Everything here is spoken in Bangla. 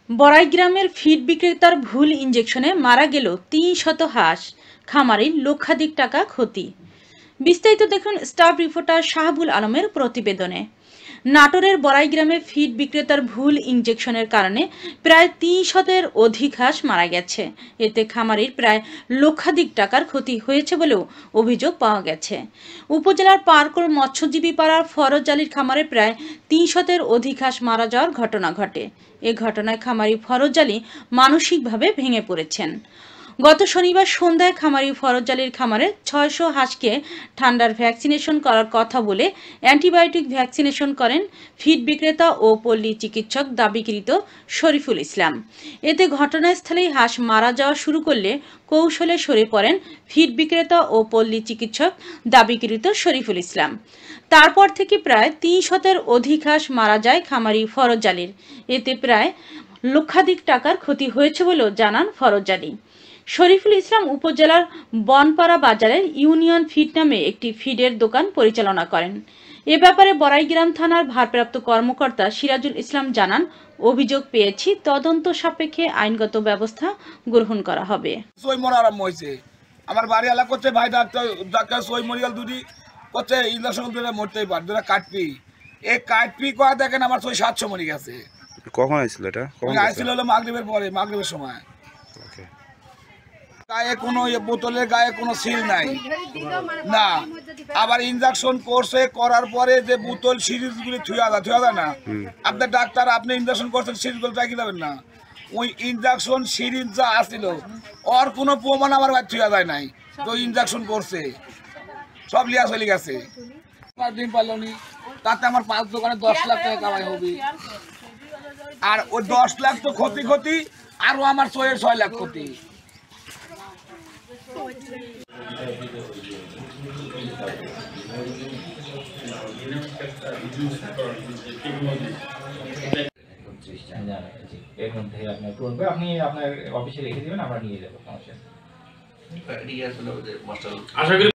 বড়াই গ্রামের ফিড বিক্রেতার ভুল ইঞ্জেকশনে মারা গেল ৩০০ হাঁস, খামারির লক্ষাধিক টাকা ক্ষতি। বিস্তারিত দেখুন স্টাফ রিপোর্টার শাহাবুল আলমের প্রতিবেদনে। নাটোরের বড়াই গ্রামে ফিড বিক্রেতার ভুল ইঞ্জেকশনের কারণে প্রায় ৩০০-এর অধিক হাঁস মারা গেছে। এতে খামারির প্রায় লক্ষাধিক টাকার ক্ষতি হয়েছে বলেও অভিযোগ পাওয়া গেছে। উপজেলার পার্কর মৎস্যজীবী পাড়ার ফরজ আলীর খামারে প্রায় ৩০০-এর অধিক হাঁস মারা যাওয়ার ঘটনা ঘটে। এ ঘটনায় খামারি ফরজ আলী মানসিকভাবে ভেঙে পড়েছেন। গত শনিবার সন্ধ্যায় খামারি ফরজ আলীর খামারে ৬০০ হাঁসকে ঠান্ডার ভ্যাকসিনেশন করার কথা বলে অ্যান্টিবায়োটিক ভ্যাকসিনেশন করেন ফিড বিক্রেতা ও পল্লী চিকিৎসক দাবিকৃত শরীফুল ইসলাম। এতে ঘটনাস্থলেই হাঁস মারা যাওয়া শুরু করলে কৌশলে সরে পড়েন ফিড বিক্রেতা ও পল্লী চিকিৎসক দাবিকৃত শরীফুল ইসলাম। তারপর থেকে প্রায় ৩০০-এর অধিক হাঁস মারা যায় খামারি ফরজ আলীর। এতে প্রায় লক্ষাধিক টাকার ক্ষতি হয়েছে বলেও জানান ফরজ আলী। শরীফুল ইসলাম উপজেলার বনপাড়া বাজারের ইউনিয়ন ফিড নামে একটি ফিডের দোকান পরিচালনা করেন। এ ব্যাপারে বড়াইগ্রাম থানার ভারপ্রাপ্ত কর্মকর্তা সিরাজুল ইসলাম জানান, অভিযোগ পেয়েছি, তদন্ত সাপেক্ষে আইনগত ব্যবস্থা গ্রহণ করা হবে। আমার বাড়ি এলাকা করছে ভাই ডাক্তার সই মরিয়াল দুটি করছে ইঞ্জেকশন দিলে মরতেই পারে, দুটা কাটপি এই কাটপি করা দেখেন আমার সই ৭০০ মরে গেছে। কখন আসছিল এটা? আসছিল হলো মাগরিবের পরে, মাগরিবের সময়। গায়ে কোনো বোতলের গায়ে কোনো সিল নাই না, আবার ইনজেকশন করছে, করার পরে যে বোতল সিরিজগুলি থুয়া যায় না, আপনার ডাক্তার আপনি ইনজেকশন করছেন সিরিজগুলো রাখি যাবেন না, ওই ইনজেকশন সিরিজ যা আসছিল ওর কোনো প্রমাণ আমার ভাই থুয়া যায় নাই, তো ইনজেকশন করছে সব লিয়া চলে গেছে। দিন পারলি তাতে আমার ৫ দোকানে ১০ লাখ টাকা কামাই হবে, আর ওই ১০ লাখ তো ক্ষতি আরও আমার ৬ লাখ ক্ষতি। এর মধ্যে আপনার পূরণ করে আপনি আপনার অফিসে রেখে দেবেন, আমরা নিয়ে যাবো, সমস্যা নেই।